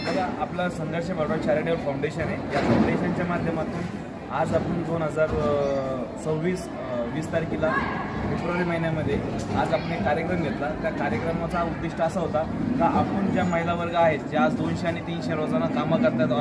बघा, आपला संघर्ष बळवंत चॅरिटेबल फाउंडेशन आहे. या फाउंडेशनच्या माध्यमातून आज आपण 2020 तारखेला फेब्रुवारी महिन्यामध्ये आज आपण एक कार्यक्रम घेतला. त्या कार्यक्रमाचा उद्दिष्ट असा होता का आपण ज्या महिला वर्ग आहेत ज्या आज 200 आणि 300 रोजाना कामं करतात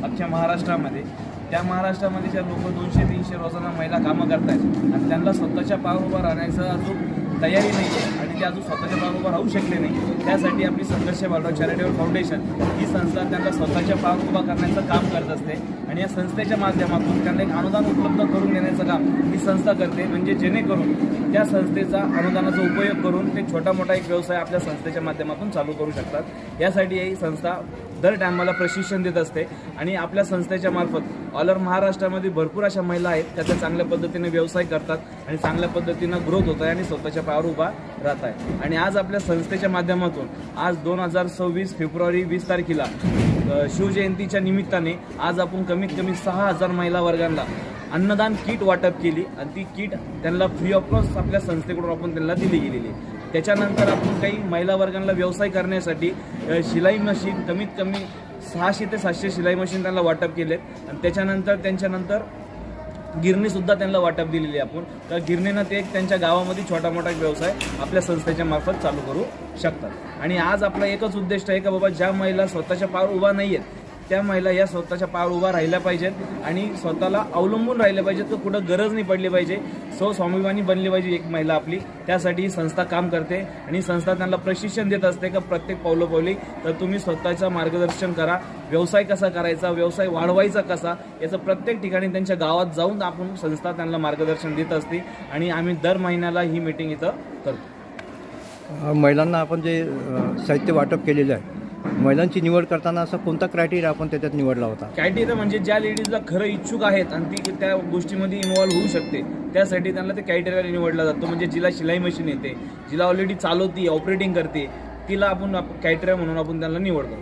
अख्ख्या महाराष्ट्रामध्ये, त्या महाराष्ट्रामध्ये ज्या लोक 200-300 रोजाना महिला कामं करतायत आणि त्यांना स्वतःच्या पायावर उभं राहण्याचं अजून तयारी नाही आहे आणि ते अजून स्वतःच्या पायावर उभं राहू शकले नाही, त्यासाठी आपली संघर्ष बळवंत चॅरिटेबल फाउंडेशन ही संस्था त्यांना स्वतःच्या पायावर उभा करण्याचं काम करत असते. आणि या संस्थेच्या माध्यमातून त्यांना एक अनुदान उपलब्ध करून देण्याचं काम ही संस्था करते, म्हणजे जेणेकरून त्या संस्थेचा अनुदानाचा उपयोग करून ते छोटा मोठा एक व्यवसाय आपल्या संस्थेच्या माध्यमातून चालू करू शकतात. यासाठी ही संस्था दर टायमाला प्रशिक्षण देत असते आणि आपल्या संस्थेच्या मार्फत ऑल ओव्हर महाराष्ट्रामध्ये भरपूर अशा महिला आहेत त्या चांगल्या पद्धतीने व्यवसाय करतात आणि चांगल्या पद्धतीनं ग्रोथ होत आहे आणि स्वतःच्या पायावर उभा राहत आहे. आणि आज आपल्या संस्थेच्या माध्यमातून आज 2026 फेब्रुवारी 20 तारखेला शिवजयंतीच्या निमित्ताने आज आपण कमीत कमी 6,000 महिला वर्गांना अन्नदान किट वाटप केली आणि ती किट त्यांना फ्री ऑफ कॉस्ट आपल्या संस्थेकडून आपण त्यांना दिली गेलेली आहे. त्याच्यानंतर आपण काही महिला वर्गांना व्यवसाय करण्यासाठी शिलाई मशीन कमीत कमी 600 ते 700 शिलाई मशीन त्यांना वाटप केलेत आणि त्यांच्यानंतर गिरणीसुद्धा त्यांना वाटप दिलेली आहे आपण. तर गिरणीनं ते एक त्यांच्या गावामध्ये छोटा मोठा व्यवसाय आपल्या संस्थेच्या मार्फत चालू करू शकतात. आणि आज आपला एकच उद्दिष्ट आहे का बाबा ज्या महिला स्वतःच्या पायावर उभा नाही आहेत त्या महिला या स्वतःच्या पायावर उभा राहिल्या पाहिजेत आणि स्वतःला अवलंबून राहिल्या पाहिजेत, तर कुठं गरज नाही पडली पाहिजे, स्वाभिमानी बनली पाहिजे एक महिला आपली. त्यासाठी ही संस्था काम करते आणि संस्था त्यांना प्रशिक्षण देत असते का प्रत्येक पावलोपावली तर तुम्ही स्वतःचं मार्गदर्शन करा, व्यवसाय कसा करायचा, व्यवसाय वाढवायचा कसा, याचं प्रत्येक ठिकाणी त्यांच्या गावात जाऊन आपण संस्था त्यांना मार्गदर्शन देत असते. आणि आम्ही दर महिन्याला ही मीटिंग इथं करतो. महिलांना आपण जे साहित्य वाटप केलेलं आहे, महिलांची निवड करताना असा कोणता क्रायटेरिया आपण त्याच्यात निवडला होता? क्रायटेरिया म्हणजे ज्या लेडीजला खरं इच्छुक आहेत आणि ती त्या गोष्टीमध्ये इन्व्हॉल्व्ह होऊ शकते त्यासाठी त्यांना ते क्रायटेरिया निवडला जातो. म्हणजे जिला शिलाई मशीन येते, जिला ऑलरेडी चालवती, ऑपरेटिंग करते, तिला आपण क्रायटेरिया म्हणून आपण त्यांना निवडतो.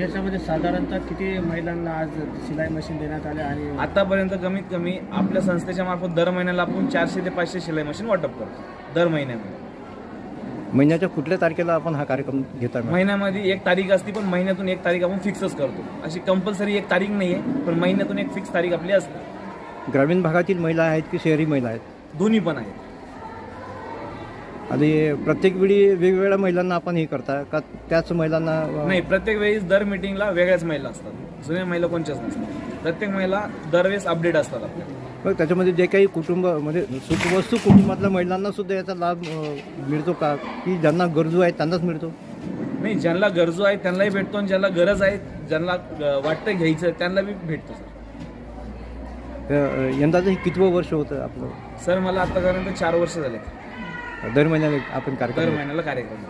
याच्यामध्ये साधारणतः किती महिलांना आज शिलाई मशीन देण्यात आले? आणि आतापर्यंत कमीत कमी आपल्या संस्थेच्या मार्फत दर महिन्याला आपण 400 ते 500 शिलाई मशीन वाटप करतो दर महिन्यामध्ये. महिन्याच्या कुठल्या तारखेला आपण हा कार्यक्रम घेता? महिन्यामध्ये एक तारीख असते, पण महिन्यातून एक तारीख आपण फिक्सच करतो. अशी कंपल्सरी एक तारीख नाही आहे, पण महिन्यातून एक फिक्स तारीख आपली असते. ग्रामीण भागातील महिला आहेत की शहरी महिला आहेत? दोन्ही पण आहेत. आणि प्रत्येक वेळी वेगवेगळ्या महिलांना आपण हे करता का त्याच महिलांना? नाही, प्रत्येक वेळेस दर मीटिंगला वेगळ्याच महिला असतात, जुन्या महिला कोणच्याच नसतात. प्रत्येक महिला दरवेळेस अपडेट असतात आपल्या. मग त्याच्यामध्ये जे काही कुटुंब म्हणजे सुखवस्तू कुटुंबातल्या महिलांना सुद्धा याचा लाभ मिळतो का, की ज्यांना गरजू आहेत त्यांनाच मिळतो? नाही, ज्यांना गरजू आहे त्यांनाही भेटतो आणि ज्यांना गरज आहे, ज्यांना वाटतं घ्यायचं त्यांना बी भेटतो. सर, यंदाचं हे कितवं वर्ष होतं आपलं? सर, मला आतापर्यंत 4 वर्ष झाले. दर महिन्याला आपण दर कार्यक्रम महिन्याला कार्यक्रम.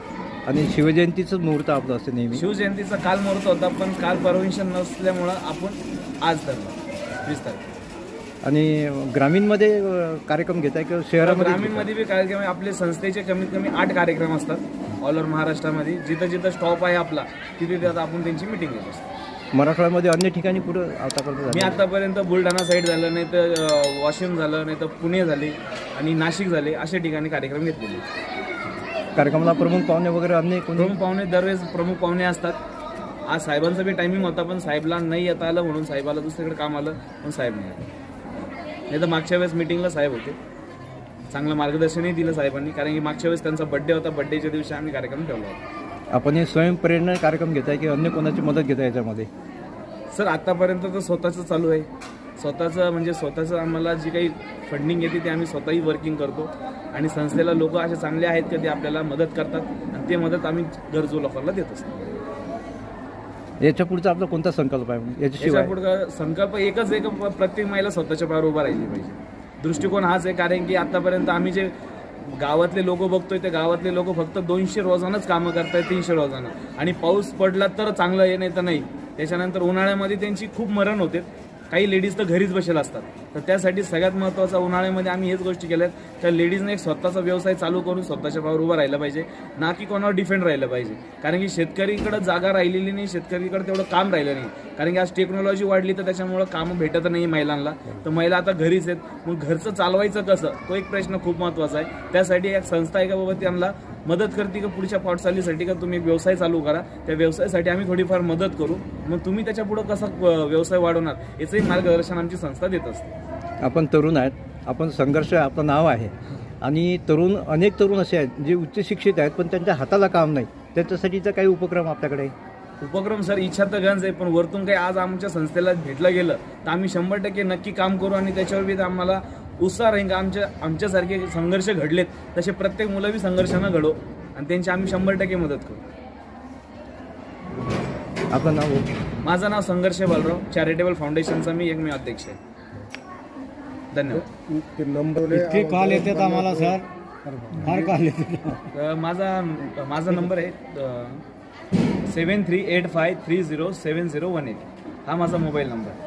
आणि शिवजयंतीचं मुहूर्त आपलं असतं नेहमी? शिवजयंतीचा काल मुहूर्त होता, पण काल परमिशन नसल्यामुळं आपण आज धरलं 20 तारखेला. आणि ग्रामीणमध्ये कार्यक्रम घेत आहे किंवा शहरामध्ये? ग्रामीणमध्ये बी कार्यक्रम आहे. आपले संस्थेचे कमीत कमी 8 कार्यक्रम असतात ऑल ओव्हर महाराष्ट्रामध्ये. जिथं जिथं स्टॉप आहे आपला तिथे आपण त्यांची मिटिंग घेत असतो. मराठवाड्यामध्ये अन्य ठिकाणी कुठं मी आतापर्यंत बुलढाणा साईड झालं, नाही तर वाशिम झालं, नाही तर पुणे झाले आणि नाशिक झाले, अशा ठिकाणी कार्यक्रम घेतलेले. कार्यक्रमाला प्रमुख पाहुणे वगैरे अन्य प्रमुख पाहुणे दरवेळेस प्रमुख पाहुणे असतात. आज साहेबांचं बी टायमिंग होता, पण साहेबला नाही येता आलं म्हणून साहेबाला दुसरीकडे काम आलं, पण साहेब नाही आले. नाही तर मागच्या वेळेस मिटिंगला साहेब होते, चांगलं मार्गदर्शनही दिलं साहेबांनी, कारण की मागच्या वेळेस त्यांचा बड्डे होता, बड्डेच्या दिवशी आम्ही कार्यक्रम ठेवला होता. आपण हे स्वयंप्रेरणा कार्यक्रम घेत आहे की अन्य कोणाची मदत घेत आहे याच्यामध्ये? सर, आतापर्यंत तर स्वतःचं चालू आहे. स्वतःचं आम्हाला जी काही फंडिंग येते ते आम्ही स्वतःही वर्किंग करतो आणि संस्थेला लोक असे चांगले आहेत की ते आपल्याला मदत करतात आणि ते मदत आम्ही गरजू लोकांना देत असतो. याच्या पुढचा आपला कोणता संकल्प आहे? याच्या पुढचा संकल्प एकच आहे की प्रत्येक महिला स्वतःच्या पायावर उभा राहिली पाहिजे. दृष्टिकोन हाच आहे, कारण की आतापर्यंत आम्ही जे गावातले लोक बघतोय ते गावातले लोक फक्त 200 रोजानंच कामं करतायत, 300 रोजानं, आणि पाऊस पडला तर चांगलं आहे, नाही तर नाही. त्याच्यानंतर उन्हाळ्यामध्ये त्यांची खूप मरण होते. काही लेडीज तर घरीच बसेल असतात. तर त्यासाठी सगळ्यात महत्त्वाचा उन्हाळ्यामध्ये आम्ही हेच गोष्टी केल्यात तर लेडीजने एक स्वतःचा व्यवसाय चालू करून स्वतःच्या पायावर उभं राहिलं पाहिजे, ना की कोणावर डिपेंड राहिलं पाहिजे. कारण की शेतकरीकडे जागा राहिलेली नाही, शेतकरीकडे तेवढं काम राहिलं नाही. कारण की आज टेक्नॉलॉजी वाढली तर त्याच्यामुळं कामं भेटत नाही महिलांना. तर महिला आता घरीच आहेत, मग घरचं चालवायचं कसं, तो एक प्रश्न खूप महत्त्वाचा आहे. त्यासाठी एक संस्था आहे का बाबा त्यांना मदत करते का पुढच्या वाटचालीसाठी, का तुम्ही एक व्यवसाय चालू करा, त्या व्यवसायासाठी आम्ही थोडीफार मदत करू, मग तुम्ही त्याच्या पुढं कसा व्यवसाय वाढवणार याचंही मार्गदर्शन आमची संस्था देत असते. आपण तरुण आहेत, आपण संघर्ष आपलं नाव आहे आणि अनेक तरुण असे आहेत जे उच्च शिक्षित आहेत पण त्यांच्या हाताला काम नाही. त्याच्यासाठीचा काही उपक्रम आपल्याकडे आहे? उपक्रम सर इच्छा तर गंज आहे, पण वरतून काही आज आमच्या संस्थेला भेटलं गेलं तर आम्ही 100% नक्की काम करू आणि त्याच्यावर बी आम्हाला उत्साह राहील का आमच्यासारखे संघर्ष घडलेत तसे प्रत्येक मुलं बी संघर्षानं घडो आणि त्यांची आम्ही 100% मदत करू. आपलं नाव? माझं नाव संघर्ष बालराव, चॅरिटेबल फाउंडेशनचा मी अध्यक्ष आहे. धन्यवाद. इतके कॉल येतात आम्हाला सर, फार कॉल येतात. माझा नंबर आहे 7385307018. हा माझा मोबाईल नंबर आहे.